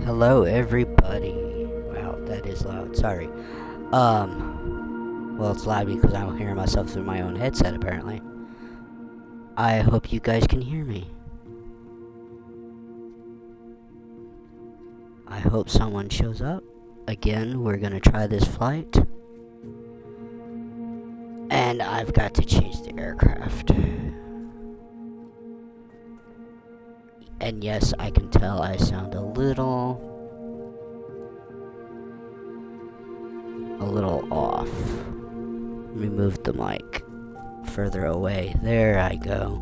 Hello, everybody. Wow, that is loud. Sorry. Well, it's loud because I'm hearing myself through my own headset, apparently. I hope you guys can hear me. I hope someone shows up. Again, we're gonna try this flight. And I've got to change the aircraft. And yes, I can tell I sound a little off. Let me move the mic further away. There I go.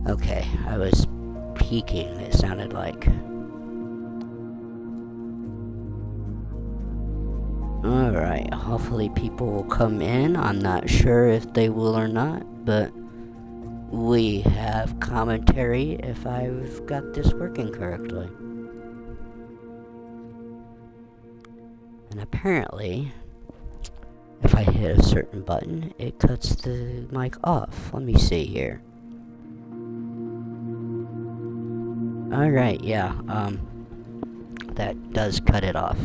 Okay, I was peeking, it sounded like. Alright, hopefully people will come in. I'm not sure if they will or not, but we have commentary if I've got this working correctly. And apparently, if I hit a certain button, it cuts the mic off. Let me see here. Alright, yeah, that does cut it off.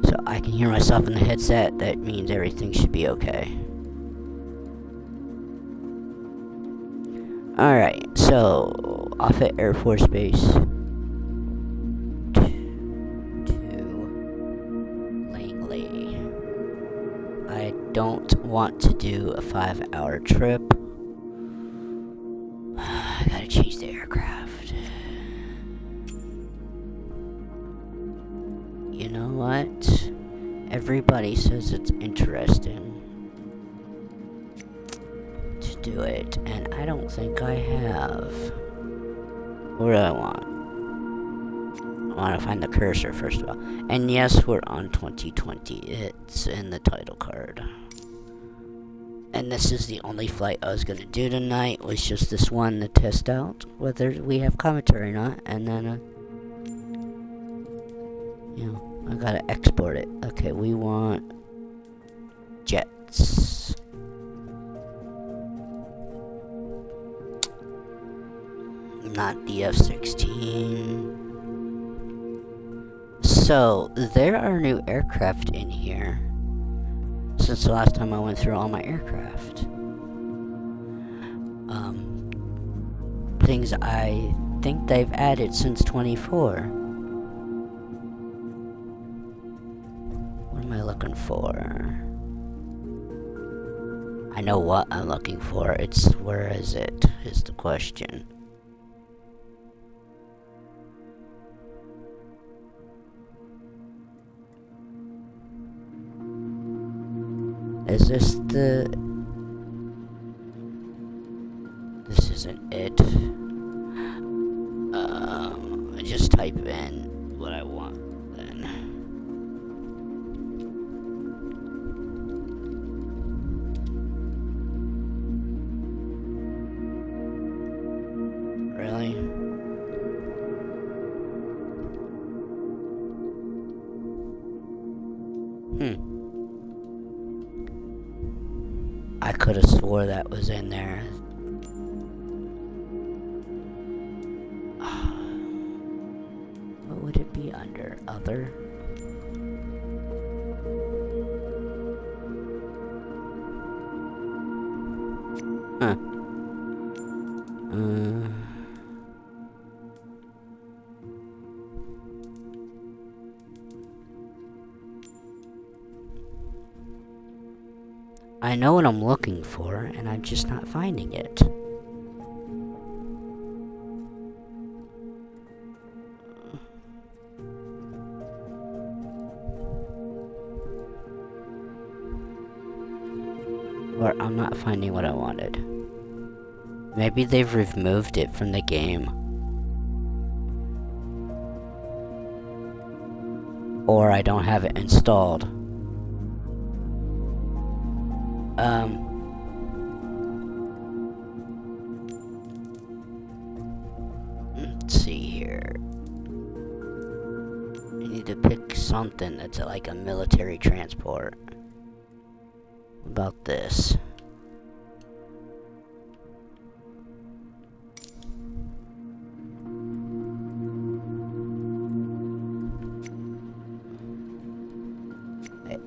So I can hear myself in the headset. That means everything should be okay. Alright, so Offutt Air Force Base to Langley. I don't want to do a 5-hour trip. I gotta change the aircraft. You know what? Everybody says it's interesting to do it, and I don't think I have. What do I want? I want to find the cursor first of all. And yes, we're on 2020. It's in the title card. And this is the only flight I was going to do tonight, was just this one to test out whether we have commentary or not, and then, I gotta export it. Okay, we want jets. Not the F-16. So, there are new aircraft in here since the last time I went through all my aircraft. Things I think they've added since 24. What am I looking for? I know what I'm looking for. It's where is it? Is the question. Is this the... This isn't it. I just type in what I want then. Really? I could have swore that was in there. What would it be under? Other? Huh. I know what I'm looking for, and I'm just not finding it. Or I'm not finding what I wanted. Maybe they've removed it from the game. Or I don't have it installed. Let's see here. I need to pick something that's like a military transport. What about this?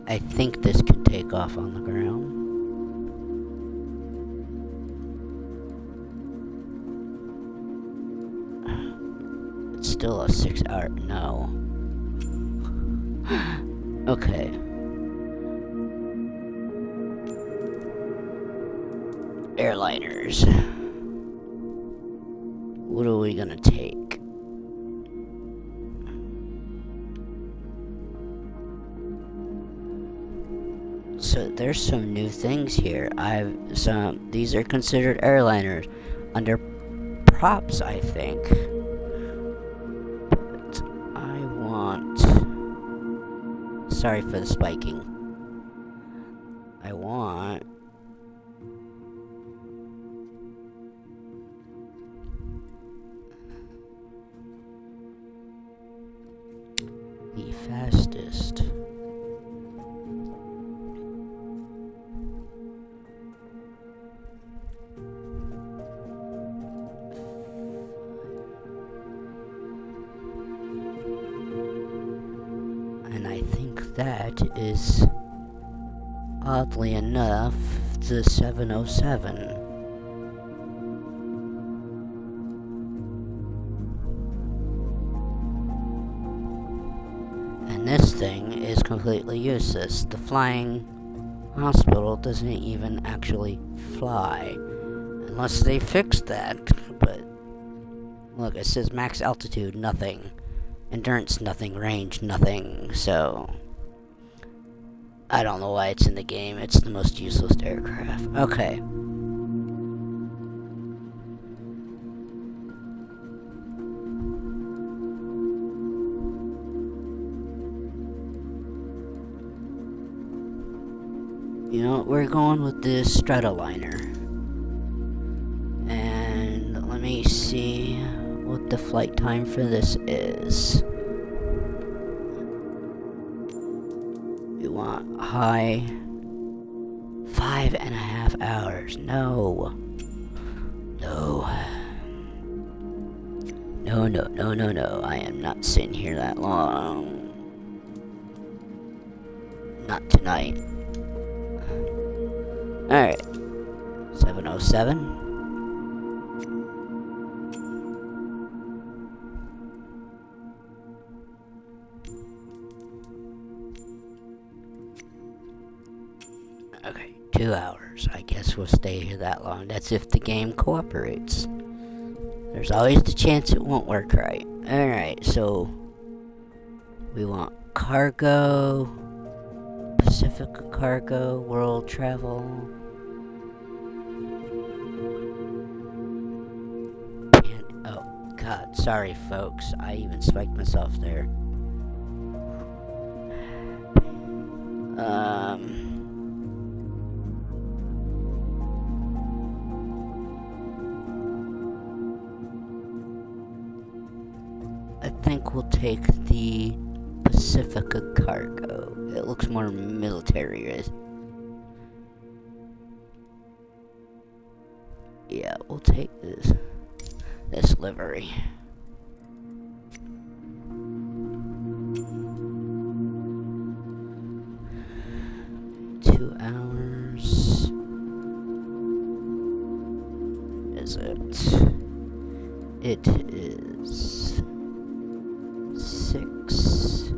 I think this can take off on the ground. It's still a 6-hour. No. Okay. Airliners. What are we gonna take? So there's some new things here. These are considered airliners under props, I think. But I want. Sorry for the spiking. I want. The fastest. And I think that is, oddly enough, the 707. And this thing is completely useless. The flying hospital doesn't even actually fly. Unless they fix that. But look, it says max altitude, nothing. Endurance, nothing. Range, nothing. So I don't know why it's in the game. It's the most useless aircraft. Okay. You know, we're going with this Stratoliner. And let me see what the flight time for this is. We want high 5.5 hours. No. No. No, no, no, no, no. I am not sitting here that long. Not tonight. Alright. 707. Okay, 2 hours. I guess we'll stay here that long. That's if the game cooperates. There's always the chance it won't work right. Alright, so we want cargo, Pacific cargo, world travel. And, oh god, sorry folks. I even spiked myself there. I think we'll take the Pacifica cargo. It looks more military, right? Yeah, we'll take this livery. Is it? It is 6.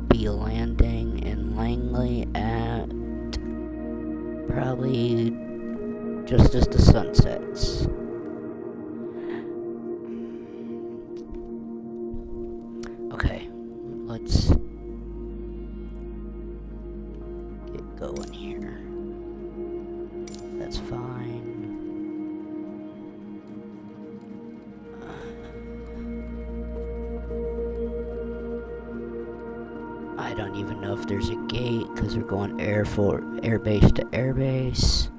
Be landing in Langley at probably just as the sun sets. Okay, let's get going here. That's fine. I don't even know if there's a gate because we're going airbase to airbase.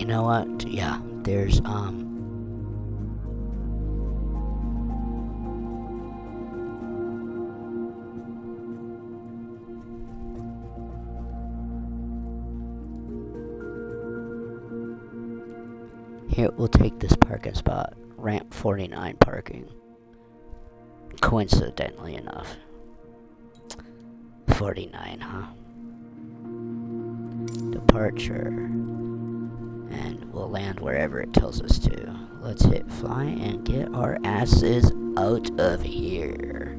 you know what? Yeah, there's, here, we'll take this parking spot. Ramp 49 parking. Coincidentally enough. 49, huh? Departure. And we'll land wherever it tells us to. Let's hit fly and get our asses out of here.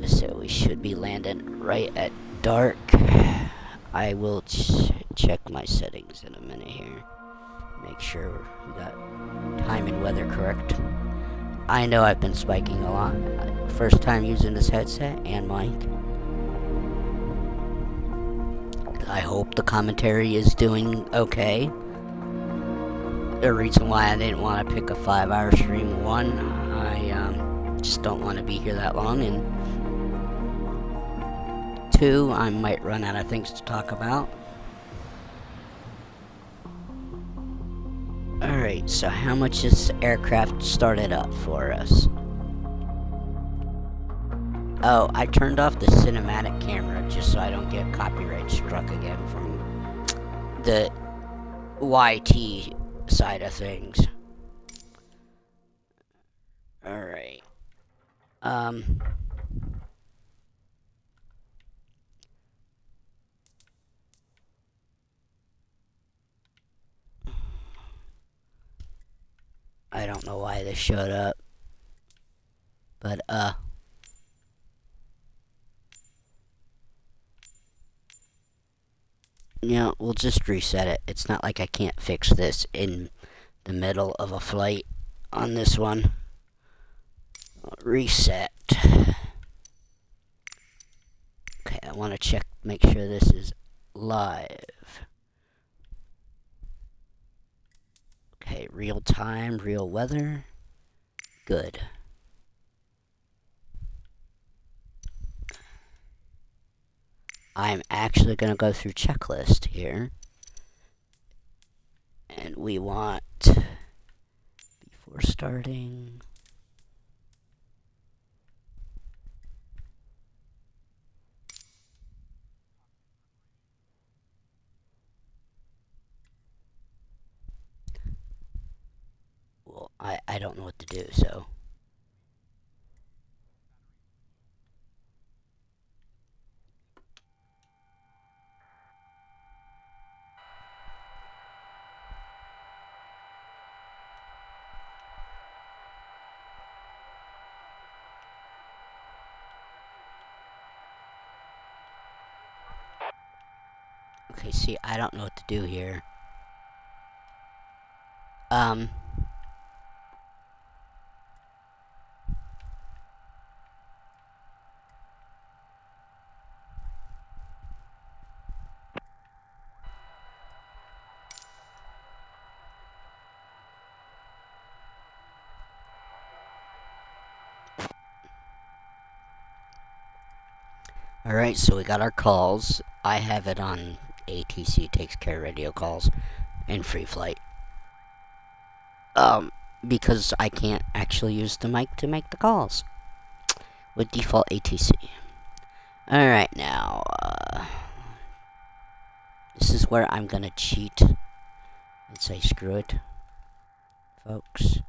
So we should be landing right at dark. I will check my settings in a minute here. Make sure we got time and weather correct. I know I've been spiking a lot. First time using this headset and mic. I hope the commentary is doing okay. The reason why I didn't want to pick a 5-hour stream, one, I just don't want to be here that long, and two, I might run out of things to talk about. Alright, so how much this aircraft started up for us? Oh, I turned off the cinematic camera just so I don't get copyright struck again from the YT side of things. Alright. I don't know why this showed up. But, yeah, we'll just reset it. It's not like I can't fix this in the middle of a flight on this one. Reset. Okay, I want to check, make sure this is live. Okay, real time, real weather. Good. I'm actually going to go through checklist here. And we want, before starting, well, I don't know what to do, so. Okay, see, I don't know what to do here. Alright, so we got our calls. I have it on ATC, takes care of radio calls, and free flight. Because I can't actually use the mic to make the calls with default ATC. Alright, now, this is where I'm gonna cheat and say screw it, folks.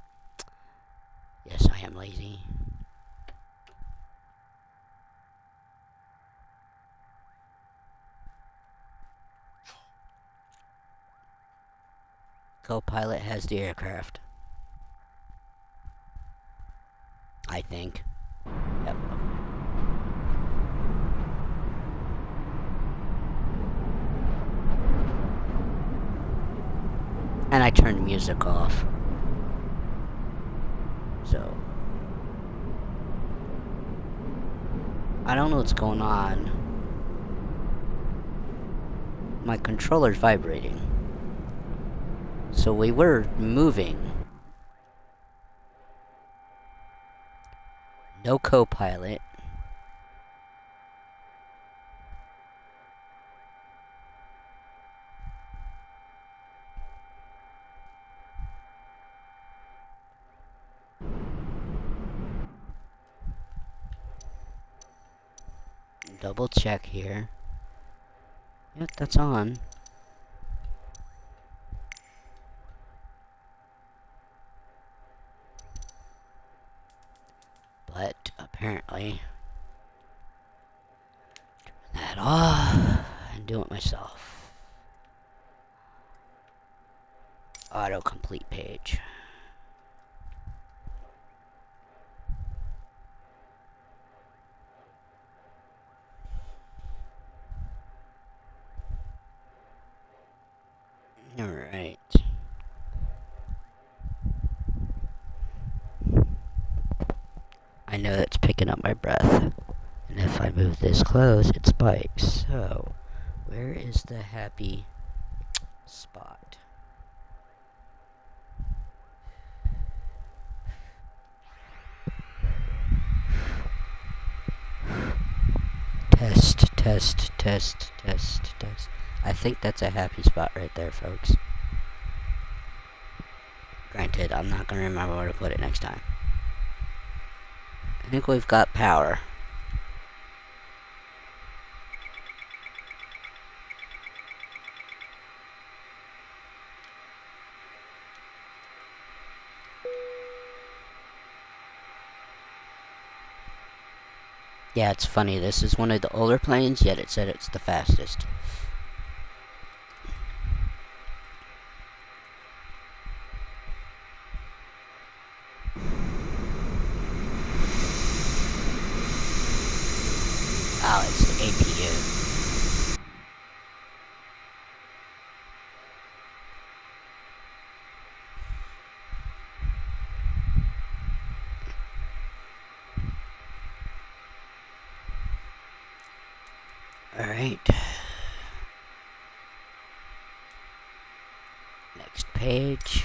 Yes, I am lazy. Co-pilot has the aircraft. I think. Yep. And I turned music off. So. I don't know what's going on. My controller's vibrating. So we were moving. No co-pilot. double check here. Yep, that's on. But apparently, turn that off and do it myself. Autocomplete page. Alright. I know that's picking up my breath. And if I move this close, it spikes. So, where is the happy spot? Test, test, test, test, test. I think that's a happy spot right there, folks. Granted, I'm not going to remember where to put it next time. I think we've got power. Yeah, it's funny. This is one of the older planes, yet it said it's the fastest. Oh, it's the APU. Alright. Next page.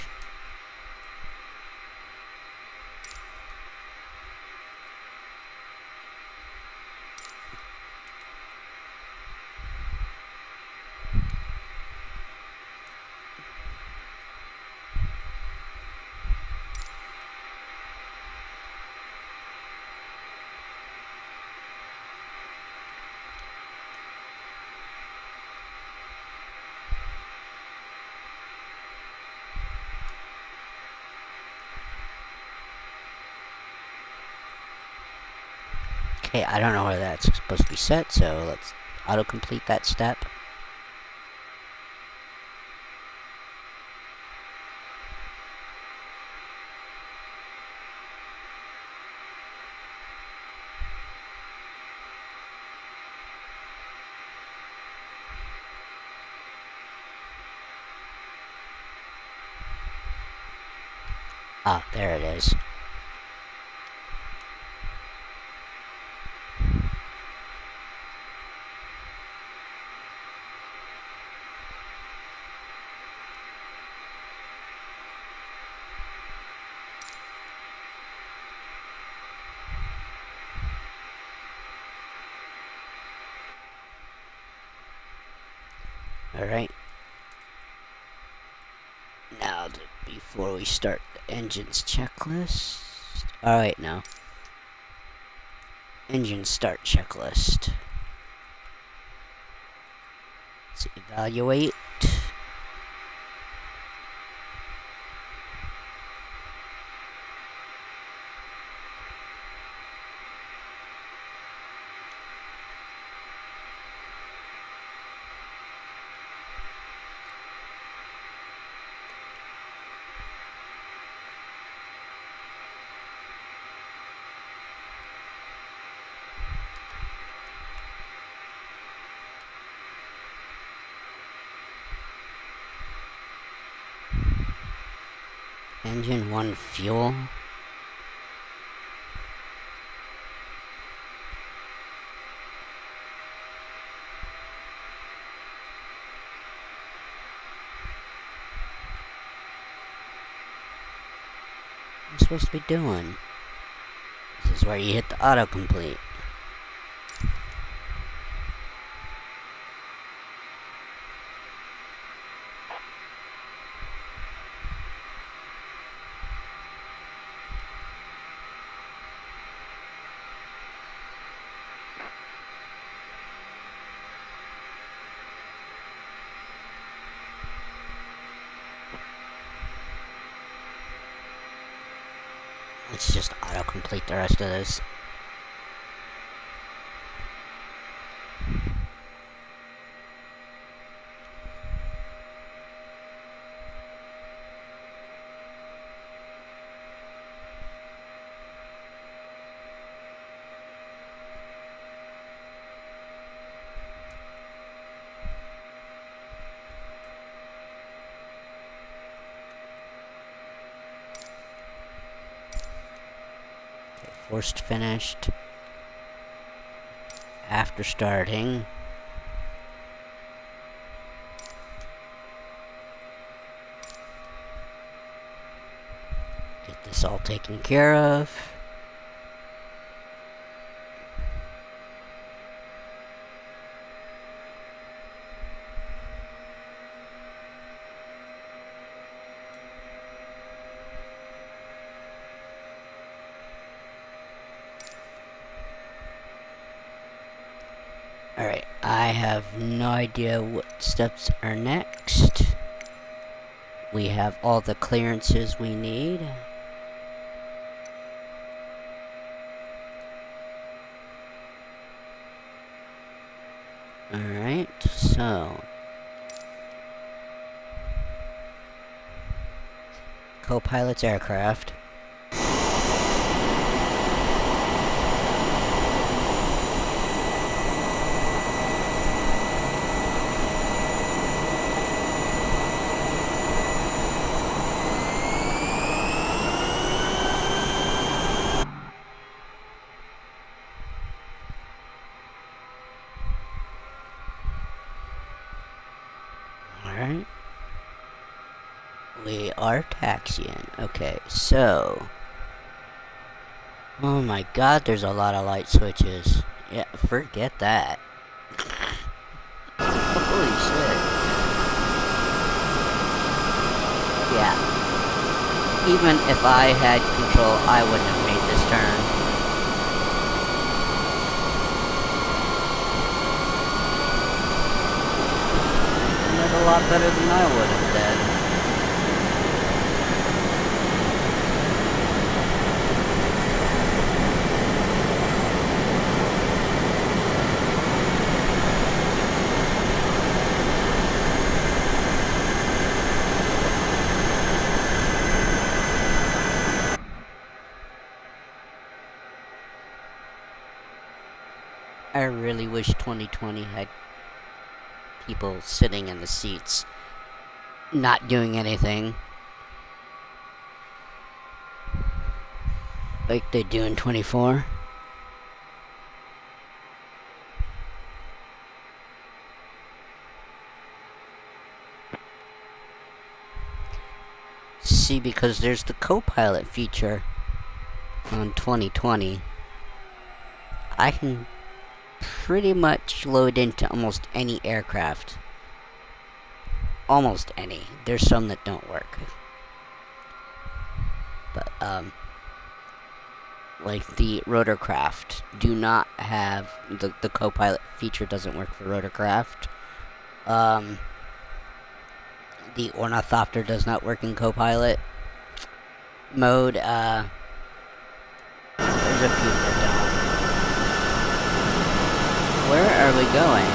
Okay, I don't know where that's supposed to be set, so let's autocomplete that step. Ah, there it is. Alright. Now, before we start the engine's checklist... Oh, wait, no. Engine start checklist. Let's evaluate. Engine 1 fuel. What am I supposed to be doing? This is where you hit the autocomplete. let's just autocomplete the rest of this. Forced finished after starting. Get this all taken care of. Alright, I have no idea what steps are next. We have all the clearances we need. Alright, so co-pilot's aircraft. Alright. We are taxiing. Okay, so... oh my god, there's a lot of light switches. Yeah, forget that. Holy shit. Yeah. Even if I had control, I wouldn't have made this turn. A lot better than I would have done. I really wish 2020 had people sitting in the seats, not doing anything, like they do in 24. See, because there's the co-pilot feature on 2020, I can pretty much load into almost any aircraft. Almost any. There's some that don't work. But, like the rotorcraft do not have, the co-pilot feature doesn't work for rotorcraft. The ornithopter does not work in co-pilot mode. There's a few that don't. Where are we going?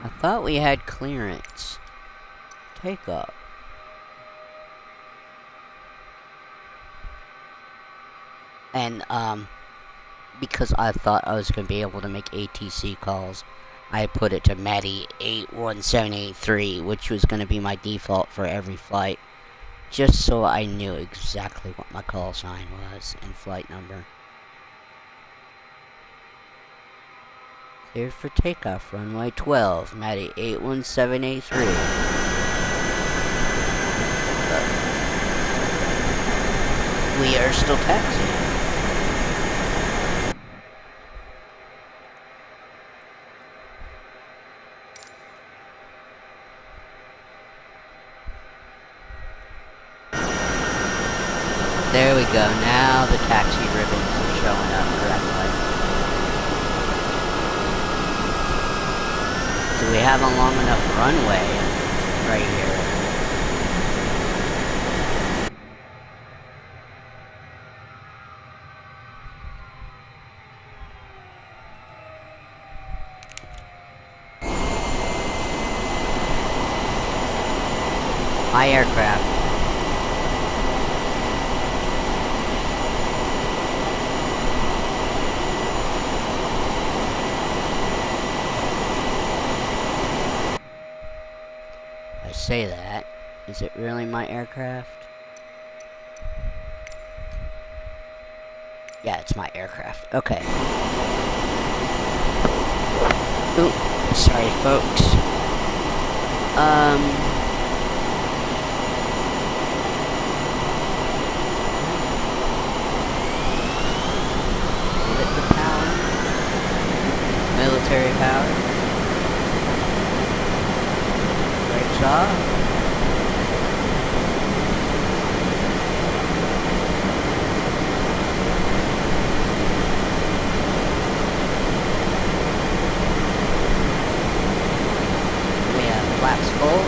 I thought we had clearance. Take up. And, because I thought I was going to be able to make ATC calls, I put it to Maddie 81783, which was going to be my default for every flight, just so I knew exactly what my call sign was and flight number. Cleared for takeoff, runway 12, Maddie 81783. We are still taxiing. There we go. Now the taxi ribbons are showing up correctly. Do we have a long enough runway right here? My aircraft. I say that. Is it really my aircraft? Yeah, it's my aircraft. Okay. Ooh, sorry folks. Military power. Brakes off. We have flaps full.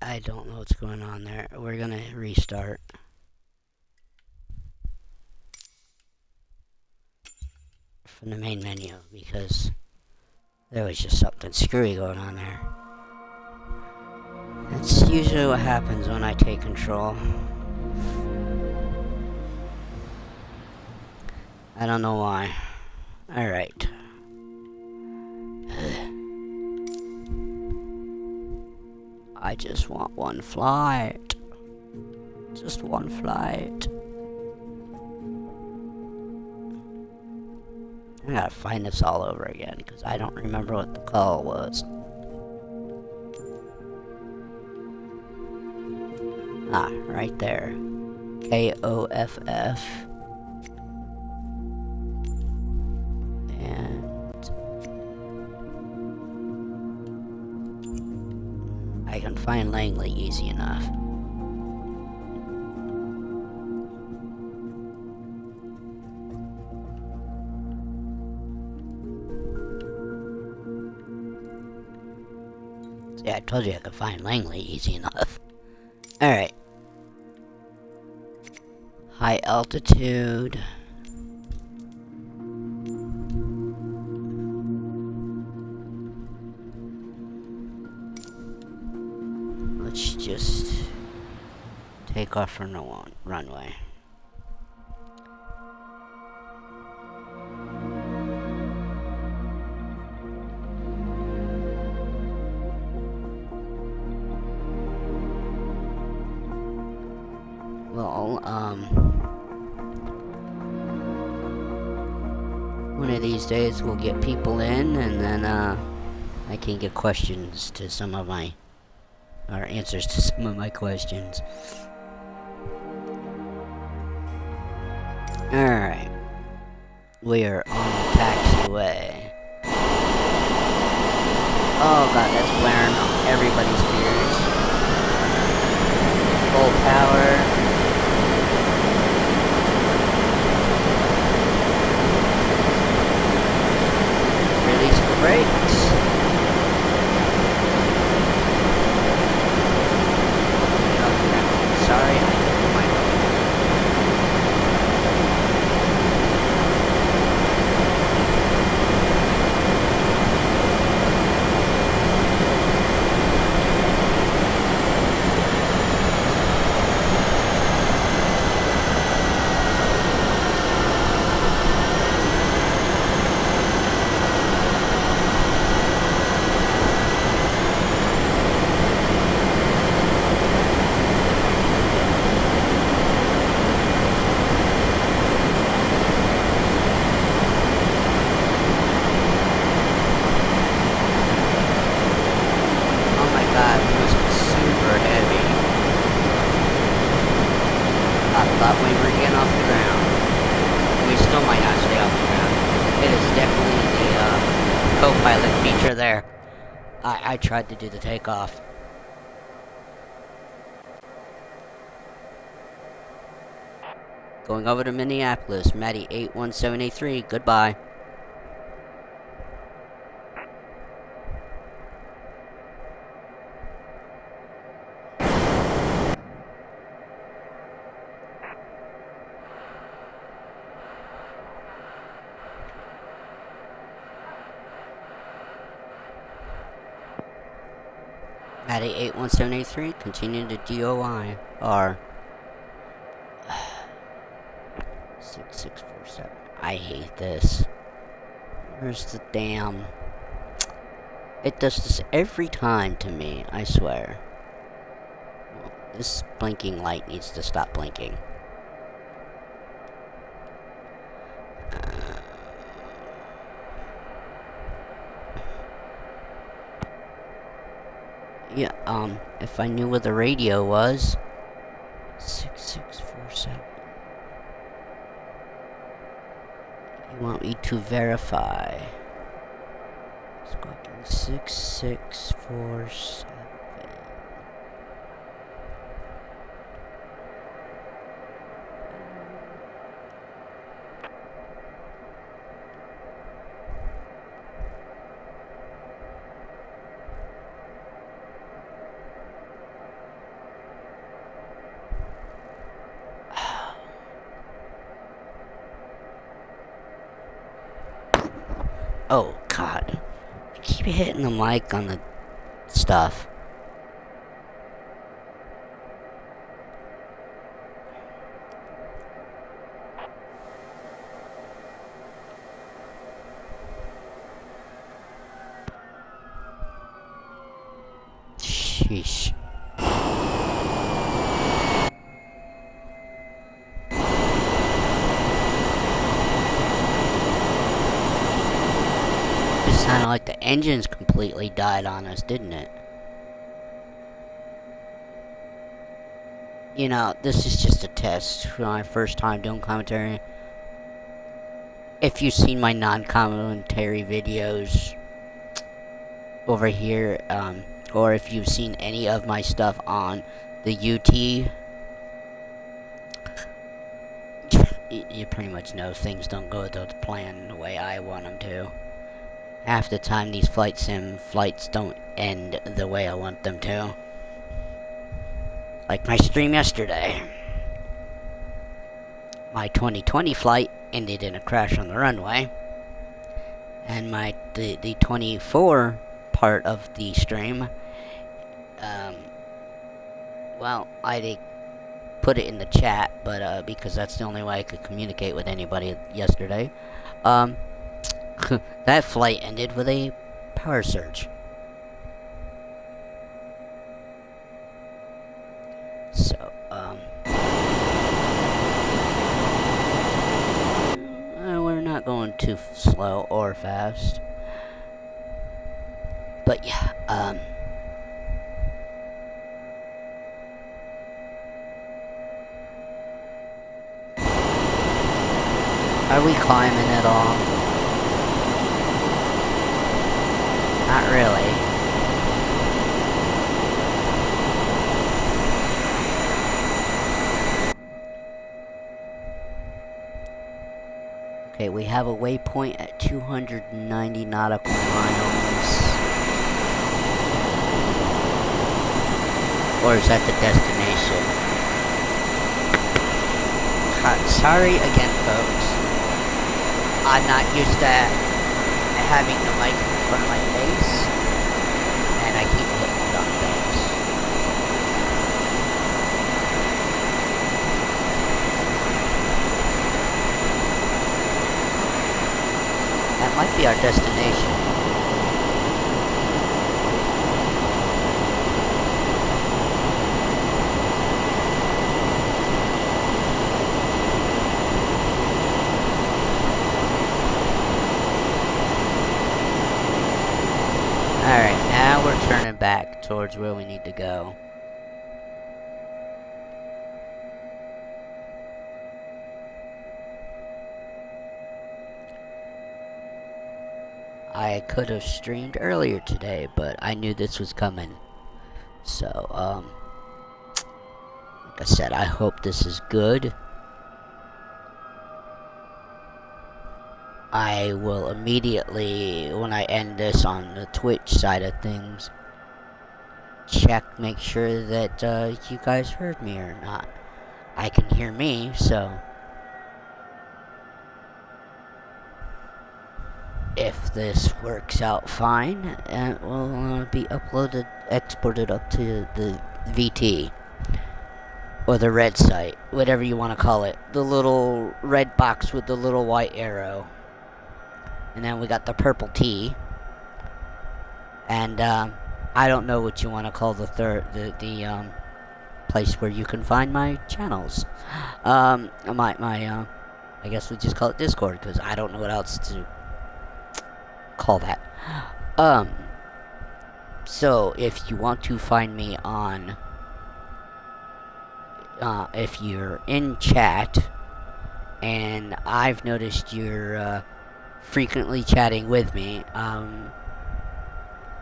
I don't know what's going on there. We're gonna restart. From the main menu, because there was just something screwy going on there. That's usually what happens when I take control. I don't know why. Alright. I just want one flight. Just one flight. I gotta find this all over again, because I don't remember what the call was. Ah, right there. KOFF. And I can find Langley easy enough. See, I told you I could find Langley easy enough. Alright. High altitude. Let's just take off from the runway. Well, one of these days we'll get people in, and then I can get questions to some of my, or answers to some of my questions. Alright. We are on the taxiway. Oh god, that's blaring on everybody's ears. Full power. Release the brakes. Sorry, I hit the microphone. thought we were getting off the ground. We still might not stay off the ground. It is definitely the co-pilot feature there. I tried to do the takeoff. Going over to Minneapolis, Maddie 81783, goodbye. Maddie 81783, continue to DOI. R 6647. I hate this. Where's the damn... It does this every time to me, I swear. Well, this blinking light needs to stop blinking. Yeah, if I knew where the radio was. 6647. You want me to verify? Squawking 6647. Oh, God. I keep hitting the mic on the stuff. Sheesh. Sounded like the engines completely died on us, didn't it? You know, this is just a test for my first time doing commentary. If you've seen my non-commentary videos over here, or if you've seen any of my stuff on the UT, you pretty much know things don't go to the plan the way I want them to. Half the time these flight sim flights don't end the way I want them to. Like my stream yesterday. My 2020 flight ended in a crash on the runway. And the 24 part of the stream, well, I did put it in the chat, but because that's the only way I could communicate with anybody yesterday. That flight ended with a power surge. So, we're not going too slow or fast. But yeah, are we climbing at all? Not really. Okay, we have a waypoint at 290 nautical miles. Or is that the destination? Sorry again, folks. I'm not used to having the mic in front of my face, and I keep hitting it on things. That might be our destination. Alright, now we're turning back towards where we need to go. I could have streamed earlier today, but I knew this was coming. So, like I said, I hope this is good. I will immediately, when I end this on the Twitch side of things, make sure that you guys heard me or not. I can hear me, so if this works out fine, it will be exported up to the VT. Or the red site, whatever you want to call it. The little red box with the little white arrow. And then we got the purple T. And I don't know what you want to call the place where you can find my channels. I guess we just call it Discord, because I don't know what else to call that. So if you want to find me on, if you're in chat, and I've noticed you're frequently chatting with me,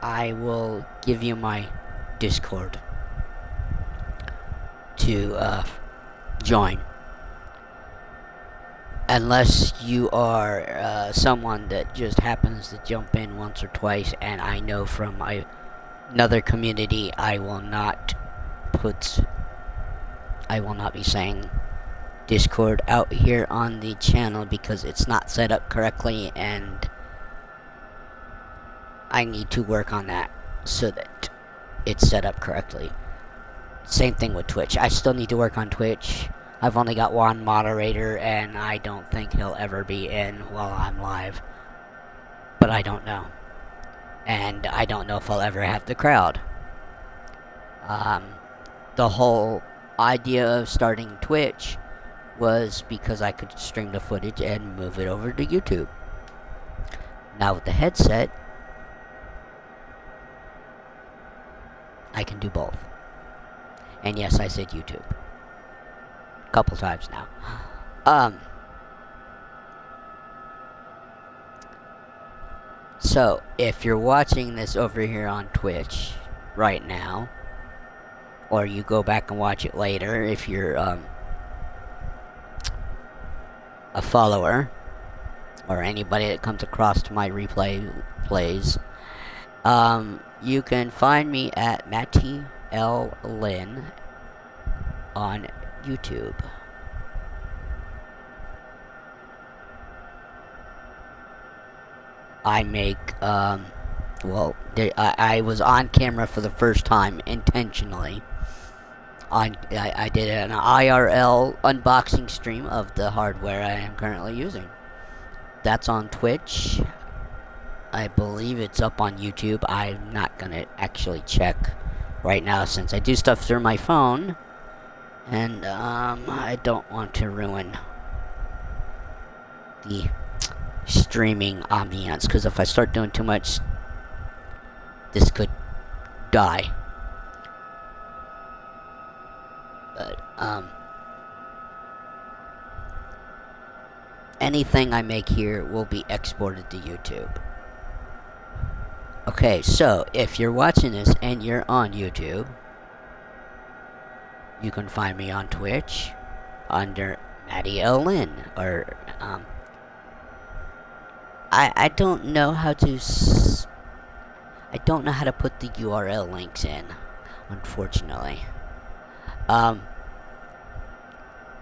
I will give you my Discord to join. Unless you are someone that just happens to jump in once or twice, and I know from another community I will not be saying Discord out here on the channel because it's not set up correctly, and I need to work on that so that it's set up correctly. Same thing with Twitch. I still need to work on Twitch. I've only got one moderator, and I don't think he'll ever be in while I'm live. But I don't know. And I don't know if I'll ever have the crowd. The whole idea of starting Twitch was because I could stream the footage and move it over to YouTube. Now with the headset, I can do both. And yes, I said YouTube. A couple times now. So, if you're watching this over here on Twitch right now, or you go back and watch it later, if you're a follower, or anybody that comes across to my plays, you can find me at Matty L. Lynn on YouTube. I make, I was on camera for the first time intentionally. I did an IRL unboxing stream of the hardware I am currently using. That's on Twitch. I believe it's up on YouTube. I'm not gonna actually check right now since I do stuff through my phone, and I don't want to ruin the streaming ambiance, because if I start doing too much, this could die. But anything I make here will be exported to YouTube. Okay, so if you're watching this and you're on YouTube, you can find me on Twitch under Matty L. Lynn, or I don't know how to I don't know how to put the URL links in, unfortunately.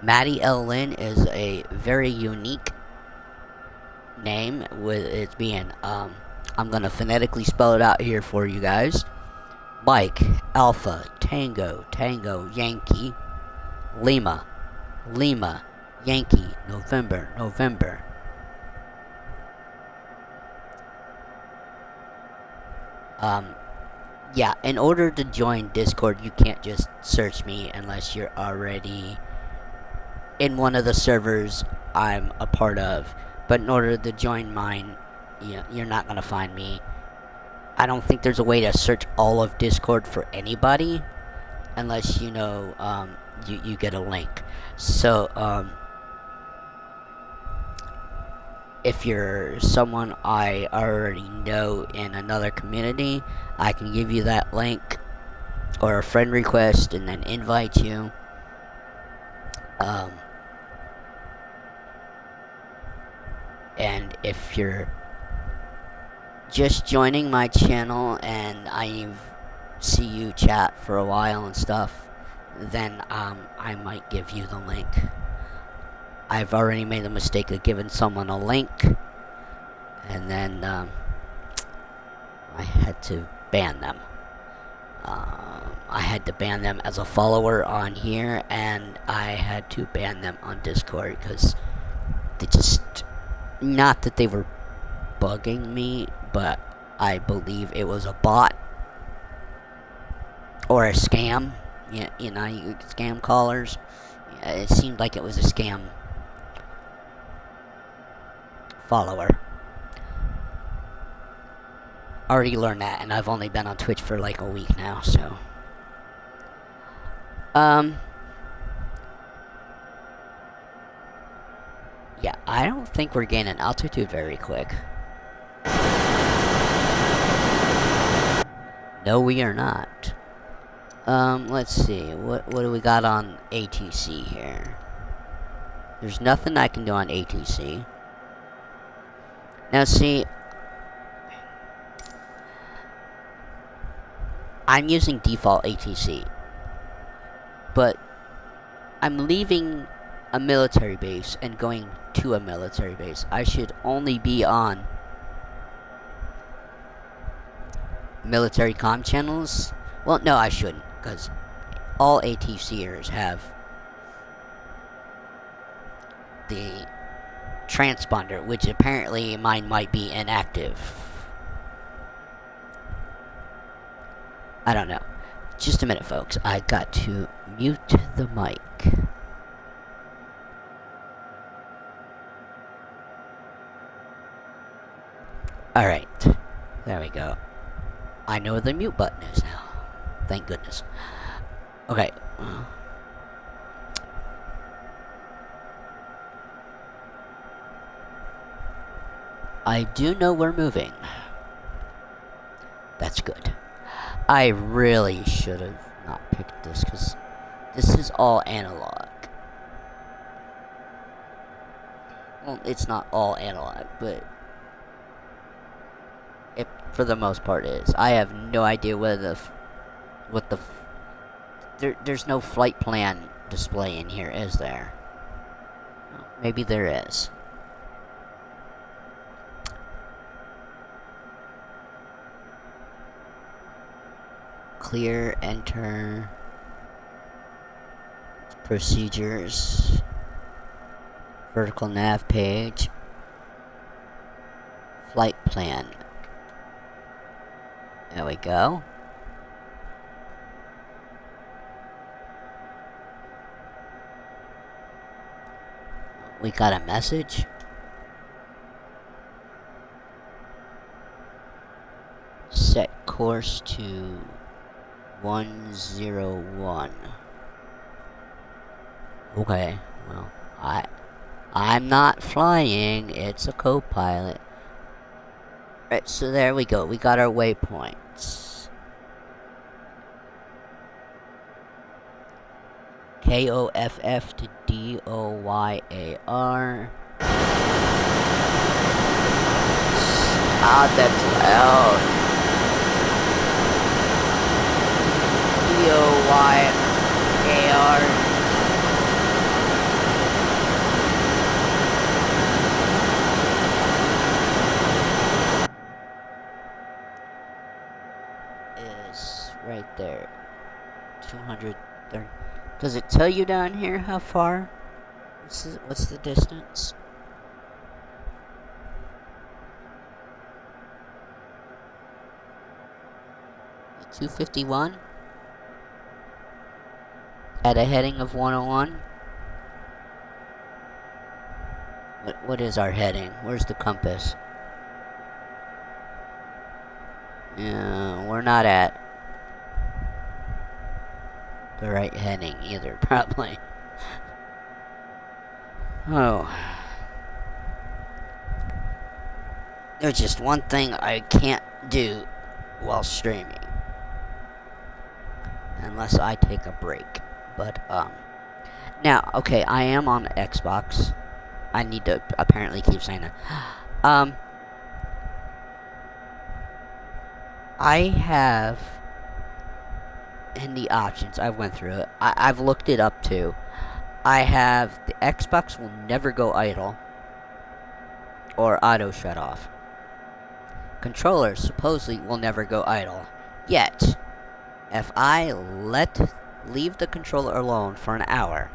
Matty L. Lynn is a very unique name, with it being I'm gonna phonetically spell it out here for you guys. Mike, Alpha, Tango, Tango, Yankee, Lima, Lima, Yankee, November, November. Yeah, in order to join Discord, you can't just search me unless you're already in one of the servers I'm a part of. But in order to join mine, you're not gonna find me. I don't think there's a way to search all of Discord for anybody unless you know you get a link. So if you're someone I already know in another community, I can give you that link or a friend request and then invite you. And if you're just joining my channel and I see you chat for a while and stuff, then I might give you the link. I've already made the mistake of giving someone a link, and then I had to ban them. I had to ban them as a follower on here, and I had to ban them on Discord because they just, not that they were bugging me, but I believe it was a bot or a scam. You know, scam callers. Yeah, it seemed like it was a scam follower. Already learned that, and I've only been on Twitch for like a week now, so. Yeah, I don't think we're gaining altitude very quick. No, we are not. Let's see. What do we got on ATC here? There's nothing I can do on ATC. Now, see, I'm using default ATC, but I'm leaving a military base and going to a military base. I should only be on military comm channels. Well, no, I shouldn't, because all ATCers have the transponder, which apparently mine might be inactive. I don't know. Just a minute, folks. I got to mute the mic. Alright. There we go. I know where the mute button is now. Thank goodness. Okay. I do know we're moving. That's good. I really should have not picked this, because this is all analog. Well, it's not all analog, but it, for the most part, is. I have no idea whether there's no flight plan display in here, is there? Well, maybe there is. Clear, enter, procedures, vertical nav page, flight plan. There we go. We got a message. Set course to 101. Okay, well, I'm not flying, it's a co-pilot. Right, so there we go, we got our waypoints. KOFF to DOYAR. Ah, that's loud. DOYAR. Is right there. 230. Does it tell you down here how far? What's the distance? $251 at a heading of 101. What is our heading? Where's the compass? Yeah, we're not at the right heading either, probably. Oh. There's just one thing I can't do while streaming. Unless I take a break. But, now, okay, I am on Xbox. I need to apparently keep saying that. I have in the options, I went through it. I've looked it up too. I have the Xbox will never go idle or auto shut off. Controllers supposedly will never go idle. Yet, if I leave the controller alone for an hour,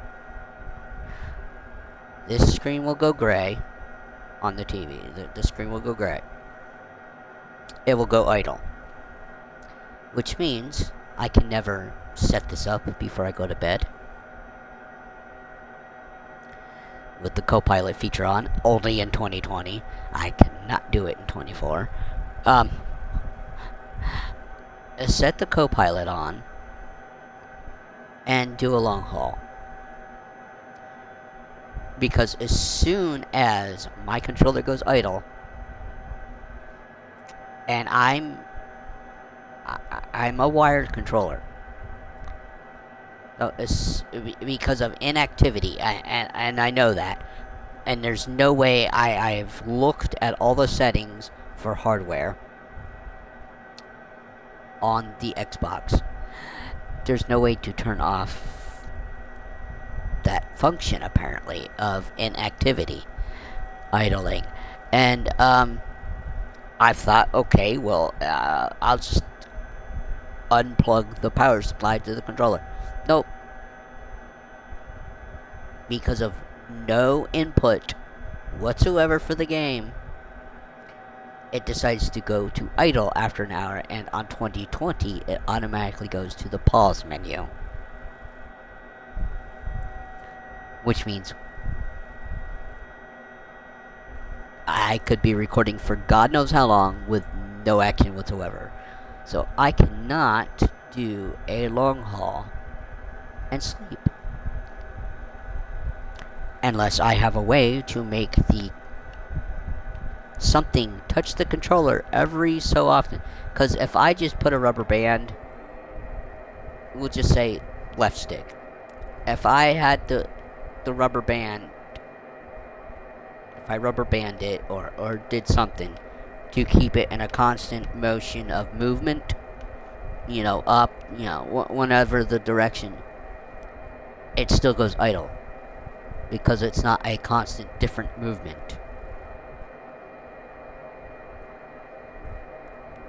this screen will go gray on the TV. The screen will go gray. It will go idle. Which means I can never set this up before I go to bed. With the Copilot feature on, only in 2020. I cannot do it in 24. Set the Copilot on and do a long haul. Because as soon as my controller goes idle, and I'm a wired controller, so it's because of inactivity, and I know that, and there's no way I've looked at all the settings for hardware on the Xbox. There's no way to turn off that function, apparently, of inactivity, idling. And I thought, okay, well, I'll just unplug the power supply to the controller. Nope. Because of no input whatsoever for the game, it decides to go to idle after an hour, and on 2020, it automatically goes to the pause menu. Which means I could be recording for God knows how long with no action whatsoever. So I cannot do a long haul and sleep. Unless I have a way to make something touch the controller every so often. Because if I just put a rubber band, we'll just say left stick. If I had the rubber band, if I rubber band it or did something to keep it in a constant motion of movement, up, whenever the direction, it still goes idle. Because it's not a constant different movement.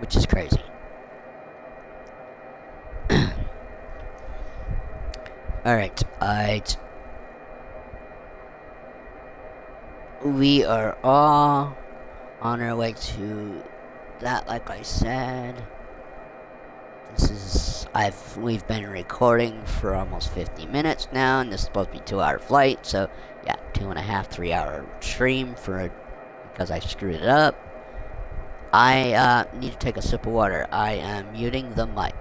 Which is crazy. Alright, we are all on our way to that, like I said. We've been recording for almost 50 minutes now, and this is supposed to be a 2-hour flight, so yeah, 2.5, 3-hour stream because I screwed it up. I need to take a sip of water. I am muting the mic.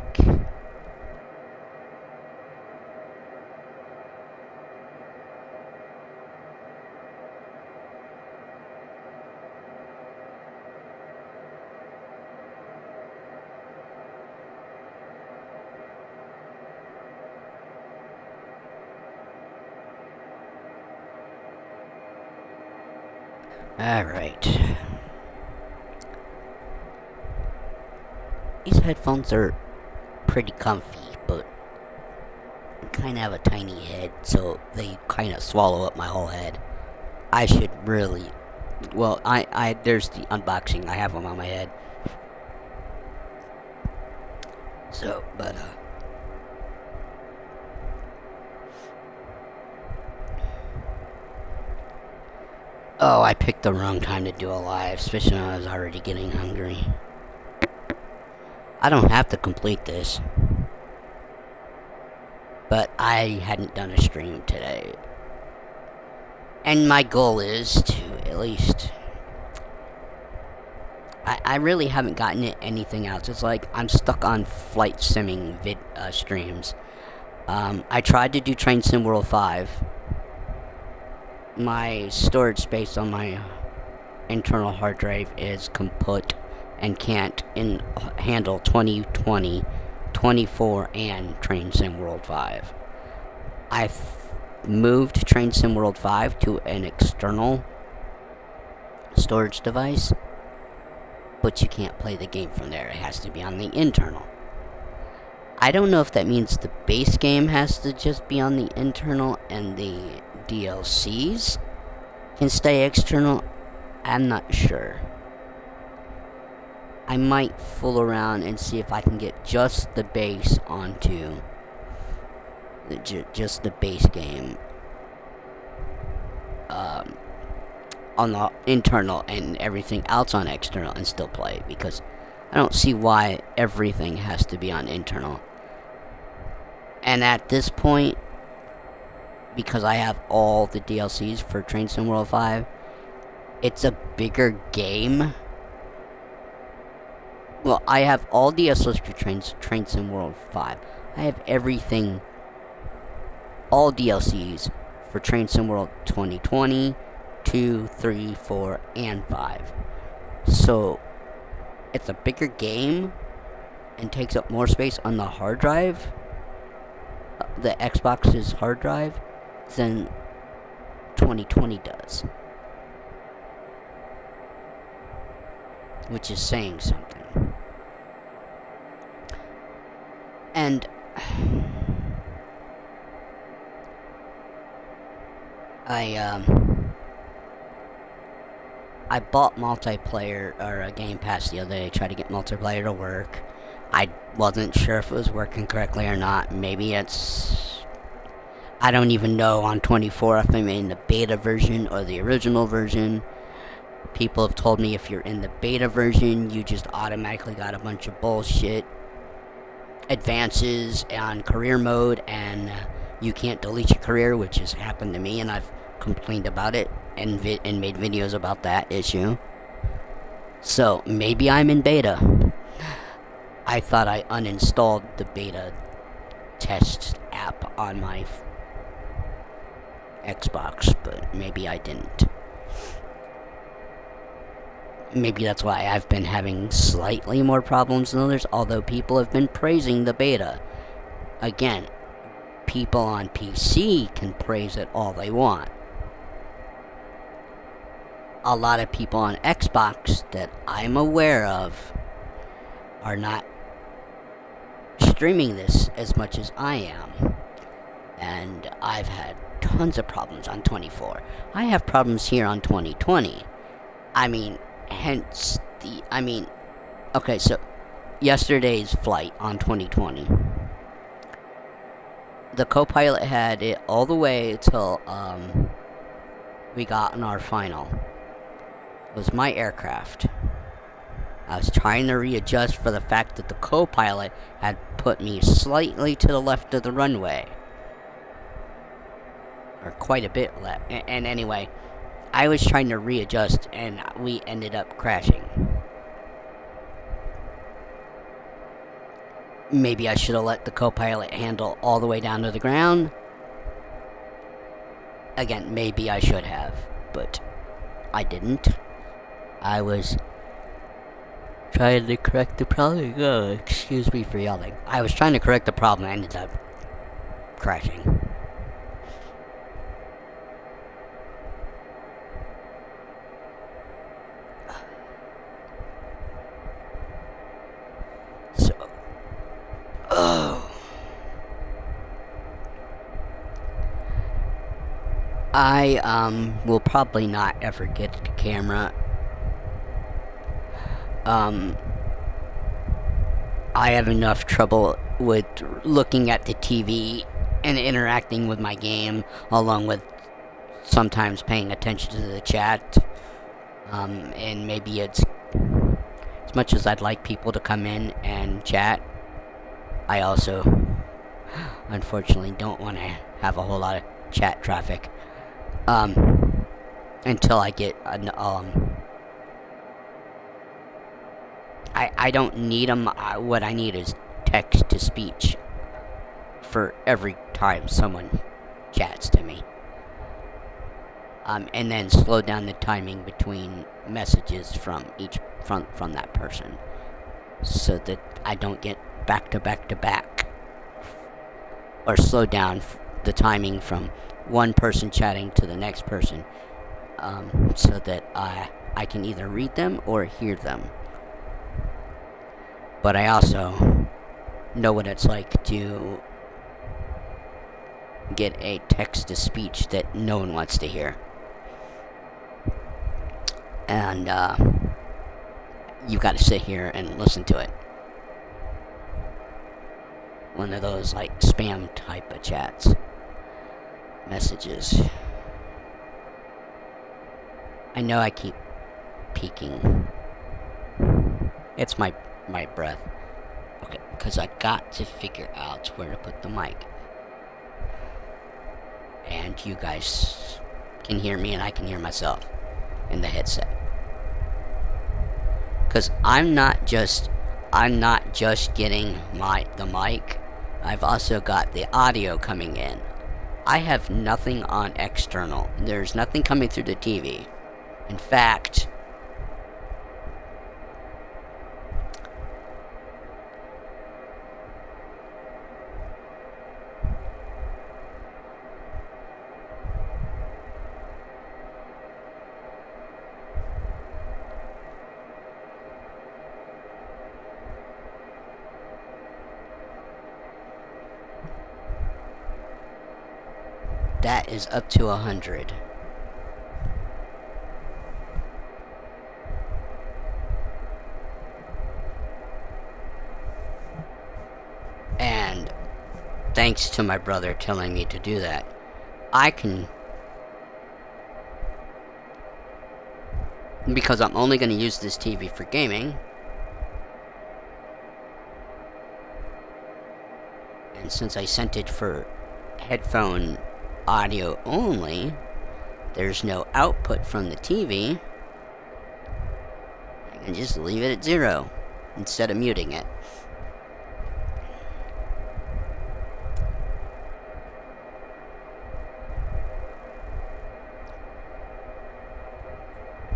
Alright. These headphones are pretty comfy, but I kind of have a tiny head, so they kind of swallow up my whole head. I should really... Well, there's the unboxing. I have them on my head. So, but, oh, I picked the wrong time to do a live, especially when I was already getting hungry. I don't have to complete this. But I hadn't done a stream today. And my goal is to at least... I really haven't gotten anything else. It's like I'm stuck on flight simming streams. I tried to do Train Sim World 5. My storage space on my internal hard drive is kaput and can't handle 2020, 24, and Train Sim World 5. I've moved Train Sim World 5 to an external storage device, but you can't play the game from there. It has to be on the internal. I don't know if that means the base game has to just be on the internal and the DLCs can stay external. I'm not sure. I might fool around and see if I can get just the base onto just the base game on the internal and everything else on external and still play, because I don't see why everything has to be on internal. And at this point, because I have all the DLCs for Train Sim World 5, it's a bigger game. Well, I have all DLCs for Train Sim World 5. I have everything, all DLCs for Train Sim World 2020, 2, 3, 4, and 5. So, it's a bigger game and takes up more space on the hard drive, the Xbox's hard drive, than 2020 does. Which is saying something. And I bought multiplayer, or a Game Pass the other day, tried to get multiplayer to work. I wasn't sure if it was working correctly or not. Maybe it's... I don't even know on 24 if I'm in the beta version or the original version. People have told me if you're in the beta version, you just automatically got a bunch of bullshit advances on career mode, and you can't delete your career, which has happened to me, and I've complained about it and made videos about that issue. So maybe I'm in beta. I thought I uninstalled the beta test app on my Xbox, but maybe I didn't. Maybe that's why I've been having slightly more problems than others, although people have been praising the beta. Again, people on PC can praise it all they want. A lot of people on Xbox that I'm aware of are not streaming this as much as I am. And I've had tons of problems on 24. I have problems here on 2020. Okay, so yesterday's flight on 2020. The co-pilot had it all the way till we got on our final. It was my aircraft. I was trying to readjust for the fact that the co-pilot had put me slightly to the left of the runway. Or quite a bit left. And anyway, I was trying to readjust and we ended up crashing. Maybe I should have let the co-pilot handle all the way down to the ground. Again, maybe I should have, but I didn't. I was trying to correct the problem. Oh, excuse me for yelling. I was trying to correct the problem and ended up crashing. So, I will probably not ever get a camera. I have enough trouble with looking at the TV and interacting with my game, along with sometimes paying attention to the chat. And maybe it's, as much as I'd like people to come in and chat, I also, unfortunately, don't want to have a whole lot of chat traffic. Until I get an, I don't need them. What I need is text to speech for every time someone chats to me. and then slow down the timing between messages from from that person, so that I don't get back to back to back, or slow down the timing from one person chatting to the next person, so that I can either read them or hear them. But I also know what it's like to get a text-to-speech that no one wants to hear. And you've got to sit here and listen to it. One of those, like, spam type of chats. Messages. I know I keep peeking. It's my breath. Okay, because I got to figure out where to put the mic. And you guys can hear me and I can hear myself in the headset. Because I'm not just getting the mic. I've also got the audio coming in. I have nothing on external. There's nothing coming through the TV. In fact, that is up to 100. And thanks to my brother telling me to do that, I can, because I'm only going to use this TV for gaming, and since I sent it for headphone audio only, there's no output from the TV, I can just leave it at 0 instead of muting it.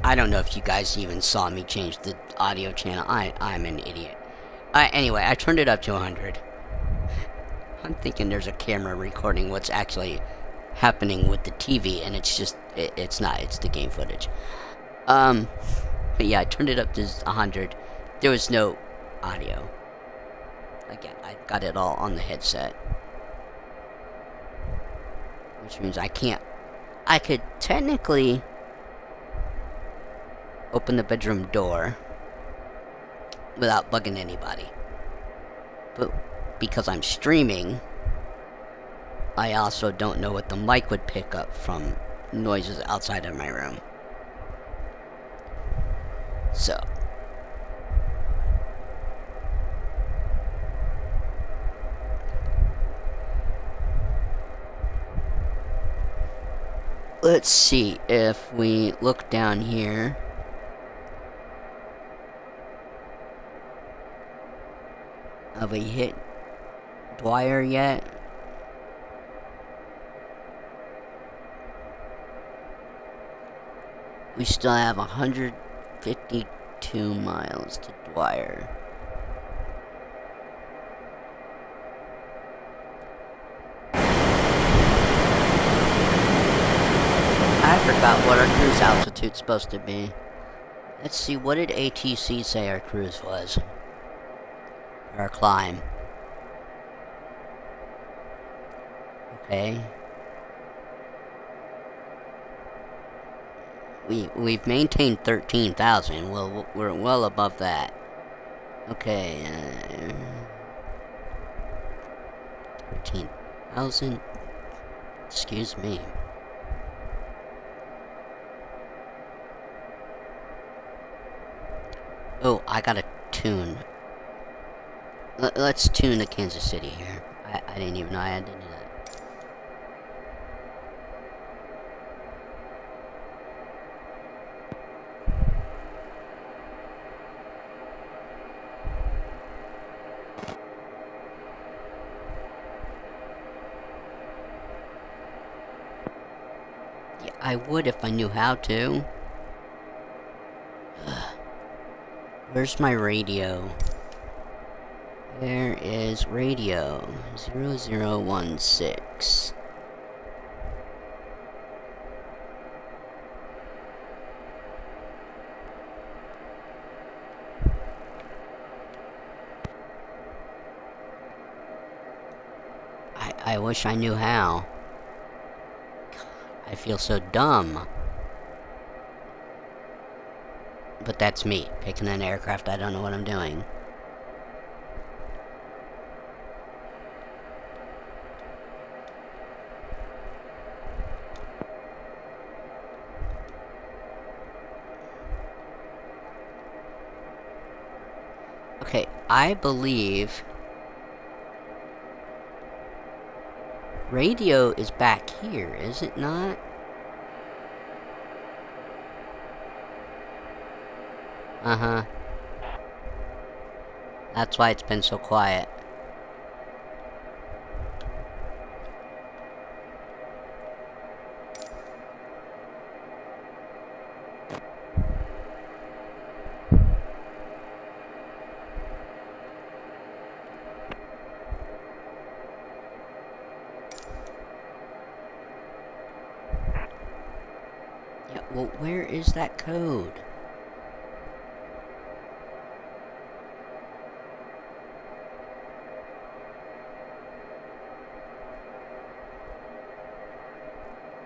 I don't know if you guys even saw me change the audio channel. I'm an idiot. Anyway, I turned it up to 100. I'm thinking there's a camera recording what's actually happening with the TV, and it's just, it's not, it's the game footage. But yeah, I turned it up to 100. There was no audio. Again, I got it all on the headset. Which means I could technically open the bedroom door without bugging anybody. But because I'm streaming, I also don't know what the mic would pick up from noises outside of my room. So, let's see if we look down here. Have we hit Dwyer yet? We still have 152 miles to Dwyer. I forgot what our cruise altitude's supposed to be. Let's see, what did ATC say our cruise was? Our climb. Okay. We've maintained 13,000. Well, we're well above that. Okay. 13,000. Excuse me. Oh, I gotta tune. Let's tune to Kansas City here. I didn't even know I had to do that. I would if I knew how to. Where's my radio? Where is radio? 0016. I wish I knew how. I feel so dumb. But that's me, picking an aircraft I don't know what I'm doing. Okay, I believe radio is back here, is it not? Uh-huh. That's why it's been so quiet. Yeah, well, where is that code?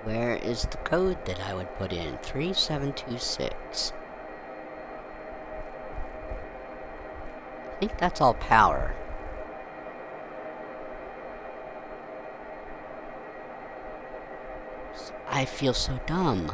Where is the code that I would put in? 3726. I think that's all power. I feel so dumb.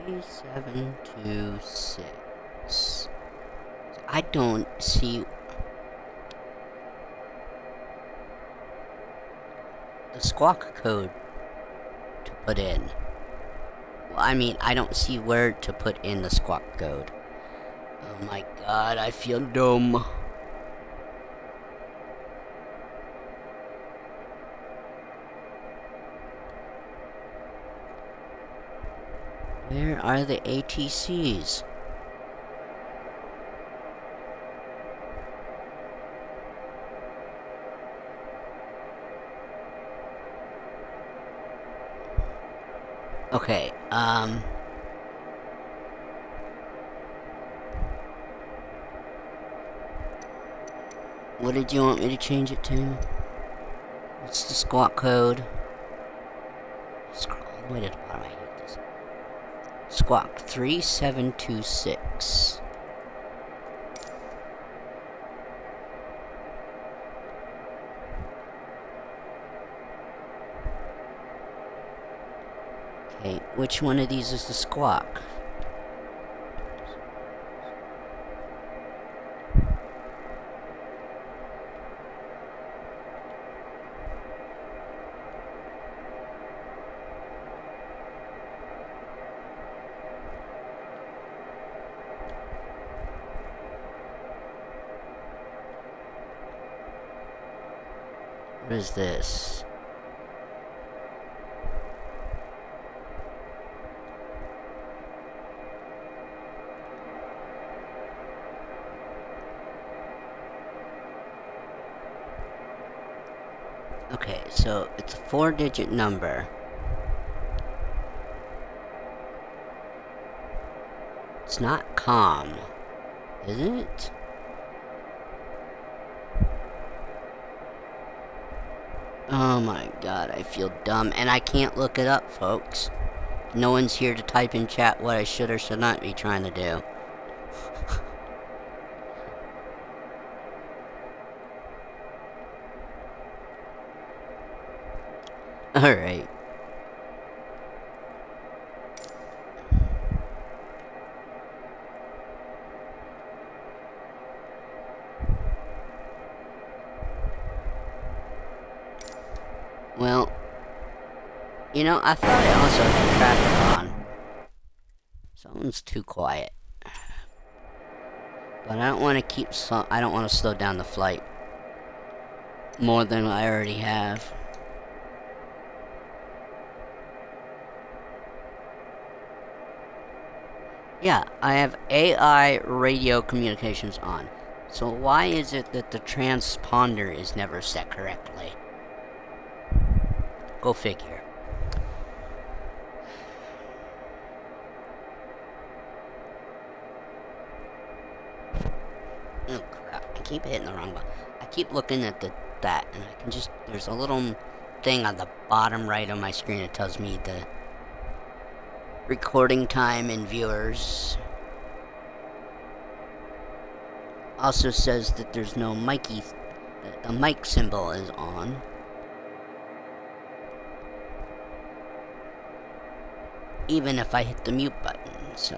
A726. I don't see the squawk code to put in. Well, I mean, I don't see where to put in the squawk code. Oh my god, I feel dumb. Where are the ATCs? Okay, what did you want me to change it to? What's the squawk code? Scroll all the way to the bottom, I hate this. Squawk 3726. Okay, which one of these is the squawk? What is this? Okay, so it's a 4-digit number. It's not calm, is it? Oh my god, I feel dumb, and I can't look it up, folks. No one's here to type in chat what I should or should not be trying to do. Alright. Well, you know, I thought I also had traffic on. Someone's too quiet. But I don't want to slow down the flight more than I already have. Yeah, I have AI radio communications on. So why is it that the transponder is never set correctly? Go figure. Oh crap, I keep hitting the wrong button. I keep looking at that, and I can just, there's a little thing on the bottom right of my screen that tells me the recording time and viewers. Also says that there's no Mikey, that the mic symbol is on. Even if I hit the mute button, so.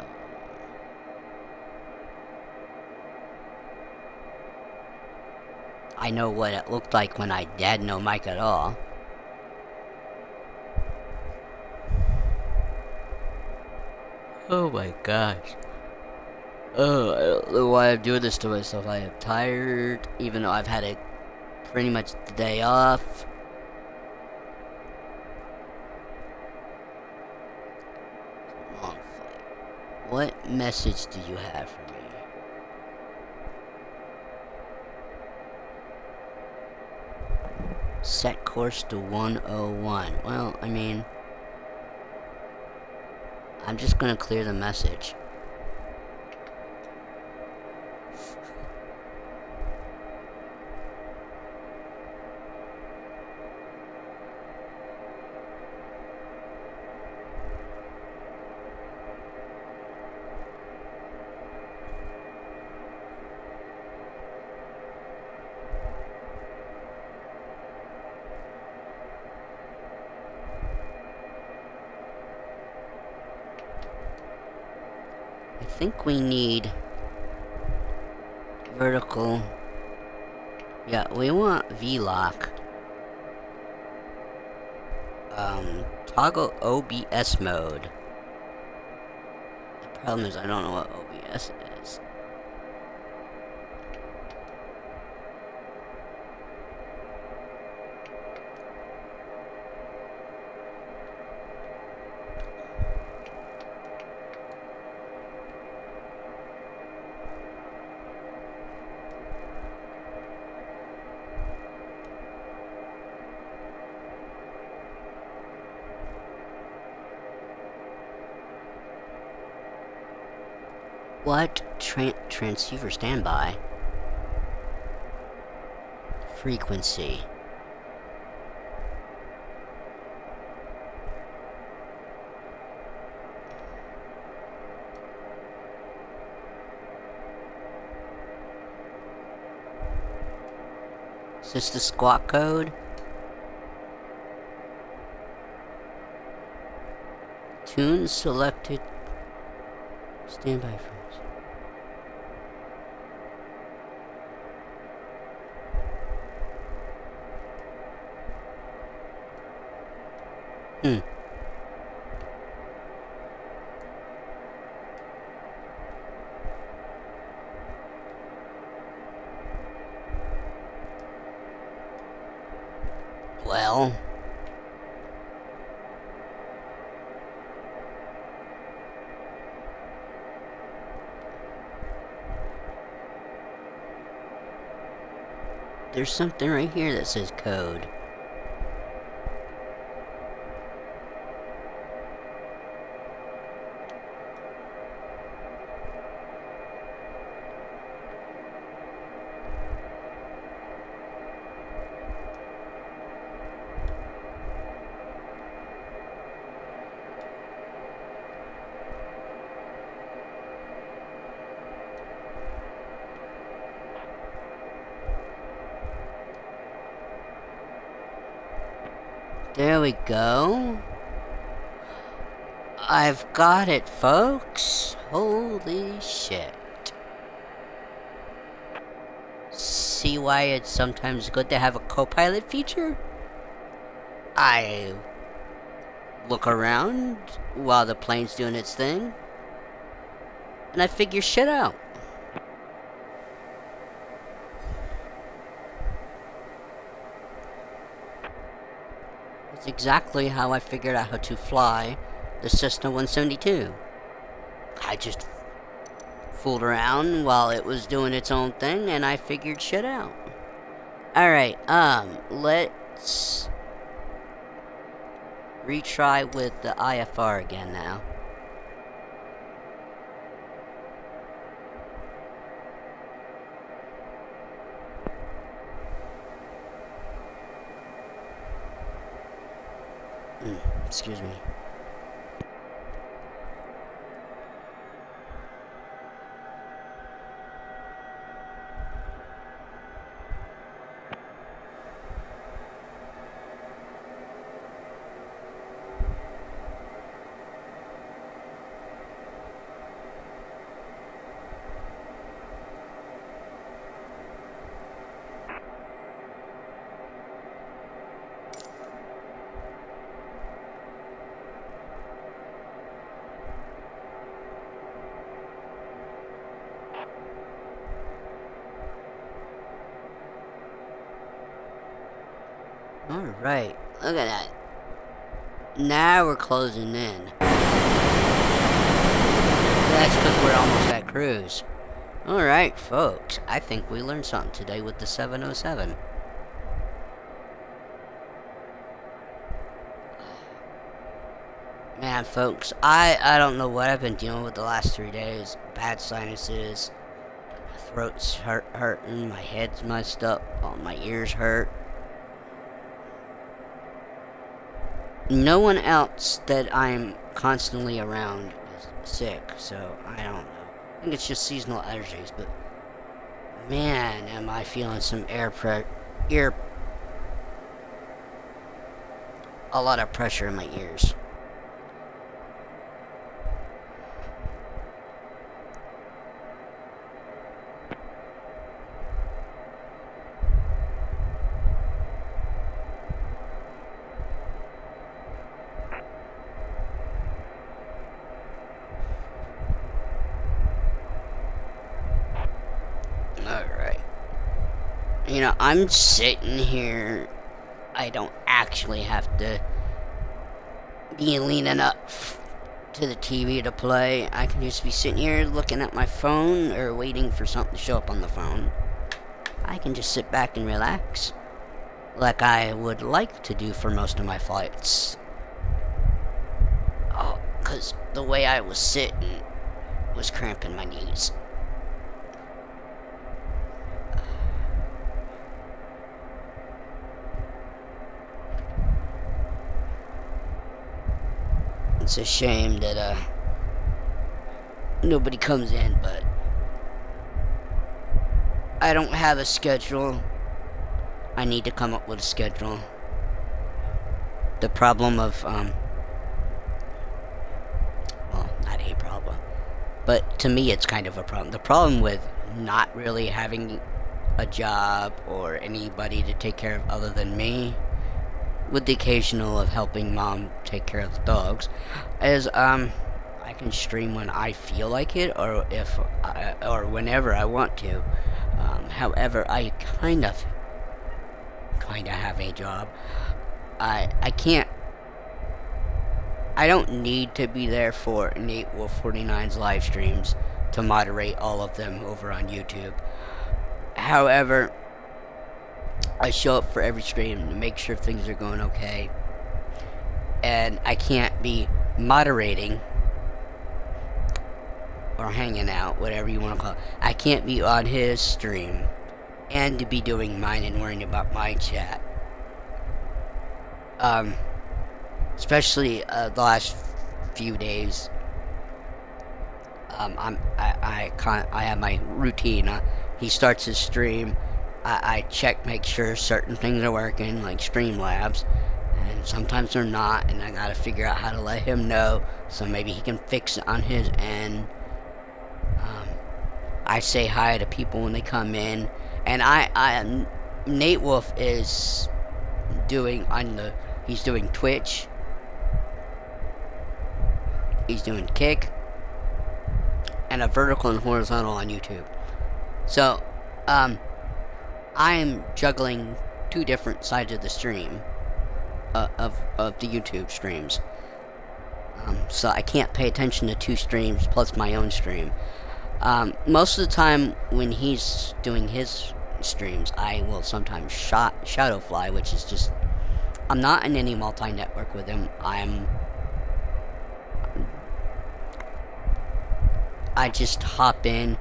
I know what it looked like when I had no mic at all. Oh my gosh. Oh, I don't know why I'm doing this to myself. I am tired, even though I've had pretty much the day off. Long flight. What message do you have for me? Set course to 101. Well, I mean, I'm just gonna clear the message. I think we need vertical. Yeah, we want V-lock. Toggle OBS mode. The problem is I don't know what OBS is. What? Transceiver standby? Frequency. Is this the squawk code? Tune selected. Standby frequency. Well. There's something right here that says code. There we go. I've got it, folks. Holy shit. See why it's sometimes good to have a co-pilot feature? I look around while the plane's doing its thing, and I figure shit out. It's exactly how I figured out how to fly the Cessna 172. I just fooled around while it was doing its own thing, and I figured shit out. Alright, let's retry with the IFR again now. Excuse me. Alright, look at that. Now we're closing in. That's because we're almost at cruise. Alright, folks, I think we learned something today with the 707. Man, folks, I don't know what I've been dealing with the last 3 days. Bad sinuses, my throat's hurting, my head's messed up, all my ears hurt. No one else that I'm constantly around is sick, so I don't know. I think it's just seasonal allergies, but man, am I feeling some a lot of pressure in my ears. You know, I'm sitting here. I don't actually have to be leaning up to the TV to play. I can just be sitting here looking at my phone or waiting for something to show up on the phone. I can just sit back and relax, like I would like to do for most of my flights. Oh, because the way I was sitting was cramping my knees. It's a shame that nobody comes in, but I don't have a schedule. I need to come up with a schedule. The problem of well, not a problem, but to me it's kind of a problem. The problem with not really having a job or anybody to take care of other than me, with the occasional of helping mom take care of the dogs, is I can stream when I feel like it, or or whenever I want to. However, I kind of have a job. I don't need to be there for Nate Wolf 49's live streams to moderate all of them over on YouTube. However, I show up for every stream to make sure things are going okay, and I can't be moderating or hanging out, whatever you want to call it. I can't be on his stream and to be doing mine and worrying about my chat. Especially the last few days. I have my routine. He starts his stream. I check, make sure certain things are working, like Streamlabs, and sometimes they're not, and I gotta figure out how to let him know so maybe he can fix it on his end. I say hi to people when they come in, and Nate Wolf is doing he's doing Twitch, he's doing Kick, and a vertical and horizontal on YouTube. So, I'm juggling 2 different sides of the stream, of the YouTube streams. So I can't pay attention to 2 streams plus my own stream. Most of the time when he's doing his streams, I will sometimes shadow fly, which is just, I'm not in any multi-network with him. I just hop in,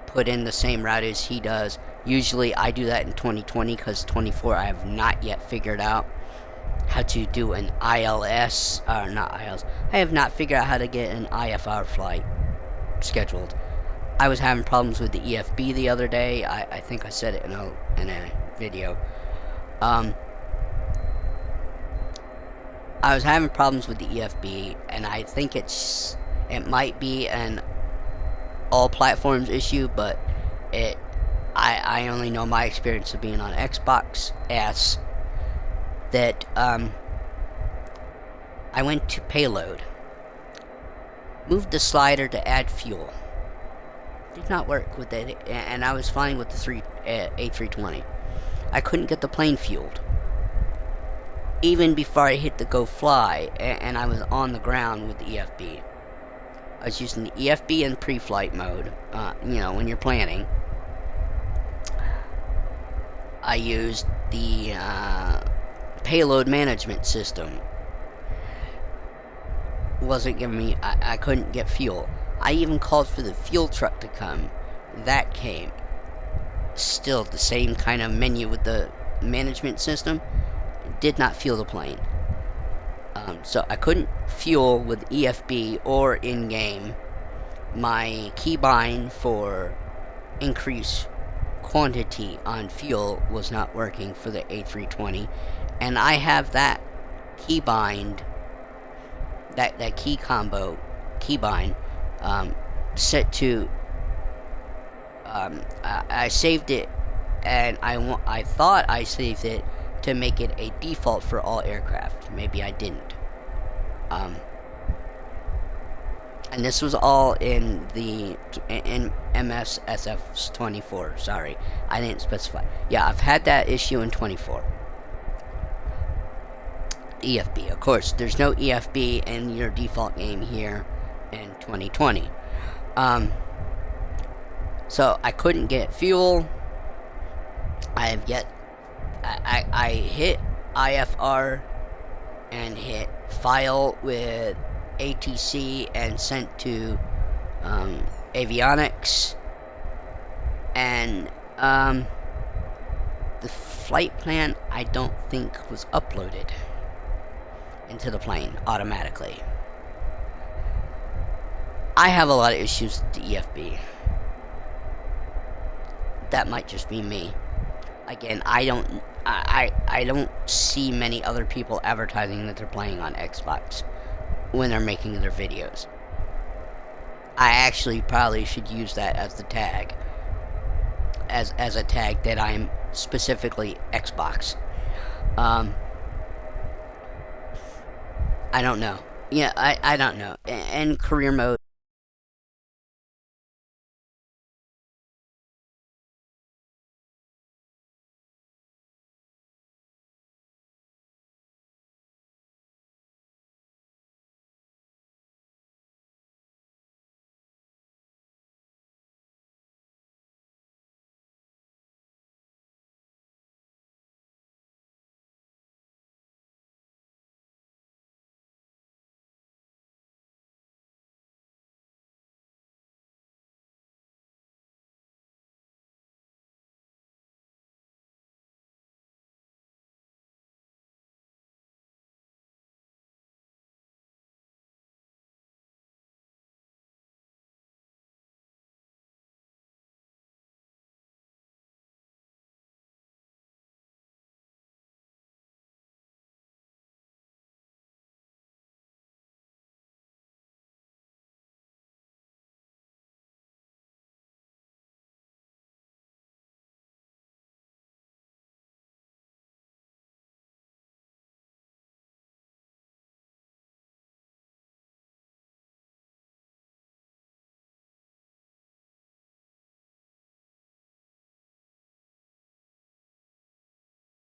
put in the same route as he does. Usually I do that in 2020, because 24 I have not yet figured out how to do an ILS, or not ILS. I have not figured out how to get an IFR flight scheduled. I was having problems with the EFB the other day. I think I said it in a video. I was having problems with the EFB, and I think it might be an all platforms issue, but I only know my experience of being on Xbox S, that I went to payload, moved the slider to add fuel, did not work with it, and I was fine with the A320. I couldn't get the plane fueled even before I hit the go fly, and I was on the ground with the EFB. I was using the EFB in pre-flight mode, when you're planning. I used the payload management system. Wasn't giving me, I couldn't get fuel. I even called for the fuel truck to come. That came. Still the same kind of menu with the management system. Did not fuel the plane. So I couldn't fuel with EFB or in-game. My keybind for increased quantity on fuel was not working for the A320, and I have that keybind, that keybind set to, I saved it, and I thought I saved it to make it a default for all aircraft. Maybe I didn't. And this was all in MSFS 24. Sorry, I didn't specify. Yeah, I've had that issue in 24. EFB, of course, there's no EFB in your default game here in 2020. So I couldn't get fuel. I hit IFR and hit file with ATC and sent to avionics, and the flight plan I don't think was uploaded into the plane automatically. I have a lot of issues with the EFB. That might just be me. Again, I don't see many other people advertising that they're playing on Xbox when they're making their videos. I actually probably should use that as the tag, as a tag that I'm specifically Xbox. I don't know. Yeah, I don't know. In career mode,